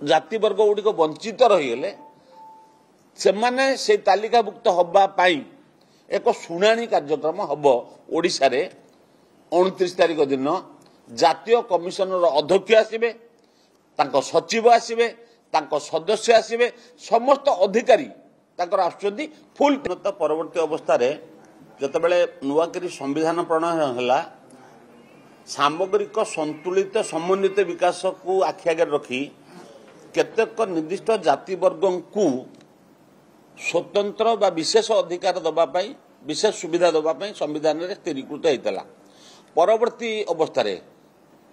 जाति वर्ग गुड़िक वंचित रहीगले से तालिकाभुक्त हवा एक शुणाणी कार्यक्रम हम ओडिशा रे 29 तारिख दिन जातीय कमिशनर अध्यक्ष आसवे सचिव आसवे सदस्य आसवे समस्त अधिकारी आसुच्च फुल परवर्ती अवस्था जितेबाला नुआकरी संविधान प्रणयन है सामग्रिक संतुलित समन्वित विकास को आखि आगे रखी केतेक निर्दिष्ट जाति वर्ग को स्वतंत्र बा विशेष अधिकार दबापाई विशेष सुविधा दबापाई संविधान में स्थिरीकृत होता परवर्ती अवस्था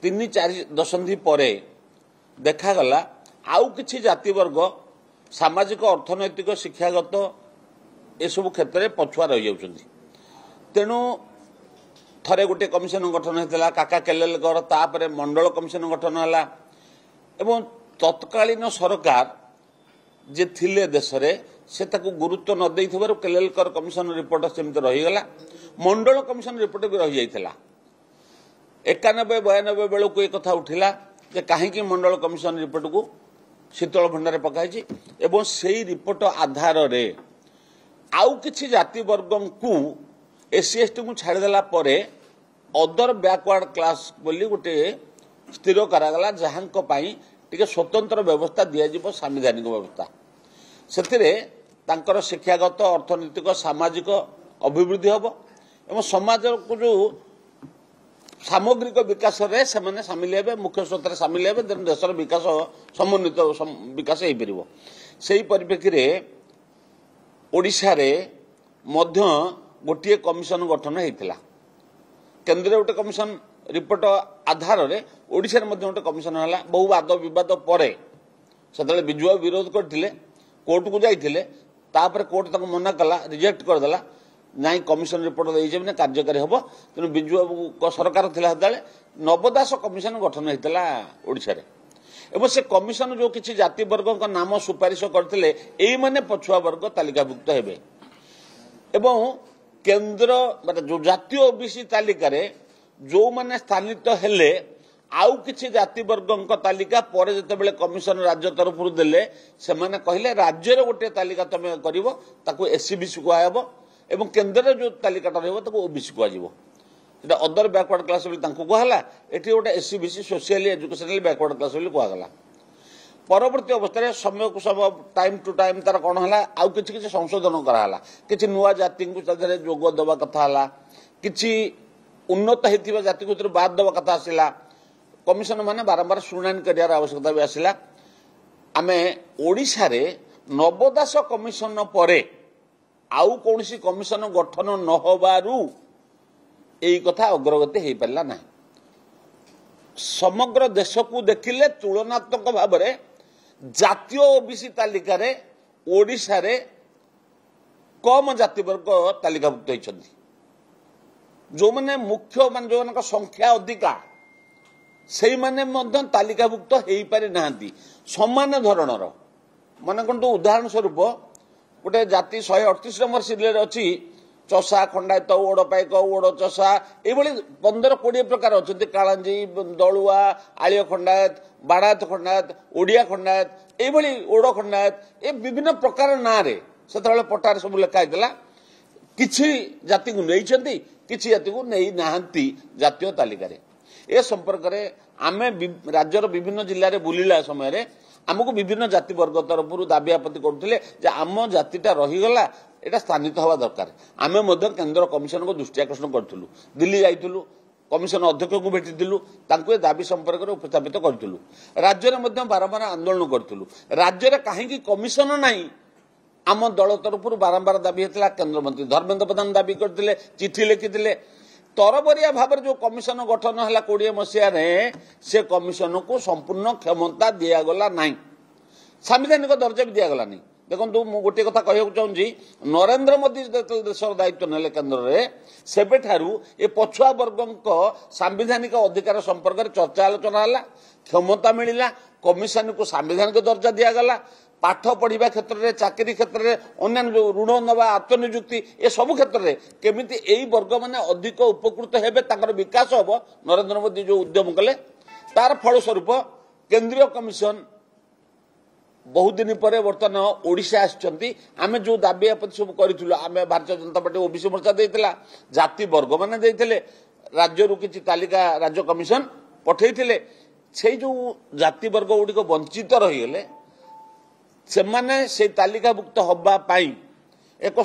3-4 दशंधि पर देखागला आउ किछि जाति वर्ग सामाजिक अर्थनैतिक शिक्षागत एसबू क्षेत्र में पछुआ रही जाउछन्ति। तेणु थरे गोटे कमिशन गठन होता काका केलेलकर तापर मंडल कमिशन गठन है एवं तत्कालीन सरकार जे थिले देश रे से ताकू गुरुत्व न दे केलेलकर कमिशन रिपोर्ट सेमती रहीगला मंडल कमिशन रिपोर्ट भी रही जाइथिला 91-92 बेलू एक कथा उठिला जे कहीं मंडल कमिशन रिपोर्ट को शीतल भंडार पकाई एवं से रिपोर्ट आधार रे आउ किछि जाति वर्ग को एससी एसटी को छाड़देला परे अदर बैकवर्ड क्लास बोली गोटे स्थिर करागला जहां टिके स्वतंत्र व्यवस्था दिया संवैधानिक व्यवस्था से शिक्षागत अर्थनैतिक सामाजिक अभिवृद्धि हम एवं समाज को जो सामग्रिक विकास रे से सामिल हे मुख्य स्रोत सामिल हे देशर विकास समन्वित विकास हो पार से परिप्रेक्षी में ओडिशा रे मध्य गोटे कमिशन गठन होता केन्द्र गोटे कमिशन रिपोर्ट आधार रे ओडिशा रे गोटे कमिशन है बहु वाद विवाद पर से विजुआ विरोध करते कोर्ट को जाइए तापर कोर्ट मना कला रिजेक्ट करदेला नाई कमिशन रिपोर्ट देने कार्यकारी हम तेणु विजुआ सरकार थिला नवदास कमिशन गठन होता ओडिशा रे एवं से कमिशन जो किसी जाति वर्ग का नाम सुपारिश करते यही माने पछुआ वर्ग तालिकाभुक्त हेबे एवं केन्द्र माने जो जातीय ओबीसी तालिका जो माने स्थानित हेले आउ किछि जाति वर्ग तालिका पर जितेबाला कमिशन राज्य तरफ देले से माने कहले राज्य रे गोटे तालिका तमे करिवो ताकू एससीबीसी कहब एवं केन्द्र जो तालिकाटा रहबो ताकू ओबीसी कहजिवो एटा अदर बैकवर्ड क्लास बोली तांको कहला एठी गोटे SCBC socially educational backward class बोली कहगला परवर्ती अवस्था समय को समय टाइम टू टाइम तार कौन है आउ किछि संशोधन कराला किछि नुआ जाति को जोग दवा कथा है किछि उन्नत होता जाति को बाद दवा कथा आसला कमिशन माने बारंबार शुणाणी कर आवश्यकता भी आसला आम ओडिशा रे नवदास कमिशन पर आउ कौन कमिशन गठन न होबारु यही कथा अग्रगति हो पारा ना समग्र देश को देखिले तुलनात्मक भाव में जातीय ओबीसी तालिका रे ओडिशा रे कम जाति वर्ग तालिकाभुक्त होइछन्ति जो माने मुख्य मान जो संख्या अधिका से माने मध्य तालिकाभुक्त हो पारि नाहंती समान धरणर मन कौन उदाहरण स्वरूप गोटे जाति 138 नंबर सिरियल अच्छी चषा खंडायत ओड पाइक ओड चषा ये 15-20 प्रकार अच्छा कालांजी दलुआ आलिया खंडायत बाड़ायत खंडायत ओडिया खंडायत ये ओड खंडायत ये विभिन्न प्रकार ना रे से पट्टार सब लिखाई किछि जाति को नहीं किछि जाति को नहीं नाहंती जातीय तालिका ए संपर्क में आम राज्यर विभिन्न जिले में बुलिला समय आमको विभिन्न जाति वर्ग तरफ दाबी आपत्ति करते आम जातिटा रहीगला एटा स्थानित हवा दरकार आम केन्द्र कमिशन को दृष्टि आकर्षण करूँ दिल्ली जाइलु कमिशन अध्यक्ष को भेटिलु दाबी संपर्क में उपस्थापित करूँ राज्य में बारंबार आंदोलन करूँ राज्य में कहीं कमिशन ना आम दल तरफ बारंबार दाबी होता केन्द्र मंत्री धर्मेन्द्र प्रधान दाबी करते चिठी लिखिते तरबरिया भाव जो कमिशन गठन है 20 मसीह से कमिशन को संपूर्ण क्षमता दिगला ना संवैधानिक दर्जा भी दिगला नहीं देखो मुझे गोटे कथा कहूँ चाहूँगी नरेंद्र मोदी देश दायित्व ने केन्द्र में सेबेठारू ए पछुआ वर्ग सांविधानिक अधिकार संपर्क में चर्चा आलोचना है क्षमता मिलला कमिशन को सांविधानिक दर्जा दिगला पाठ पढ़ा क्षेत्र में चाकरी क्षेत्र में अन्य जो ऋण नवा आत्मनिजुक्ति ए सब क्षेत्र में केमिति एई वर्ग माने अधिक उपकृत हेबे ताकर विकास हम नरेंद्र मोदी जो उद्यम कले तार फलस्वरूप केंद्रीय कमिशन बहुत दिन पर बर्तमान ओडिशा आछंती आमे जो दाबी आपत्ति सब करिथुलो आमे भारतीय जनता पार्टी ओबीसी मोर्चा देइतला जाति वर्ग माने देइतले राज्य रु किछि तालिका राज्य कमिशन पठेइथिले से जो जाति वर्ग गुडी को वंचित रही गले से माने से तालिकाभुक्त हबा पाई एक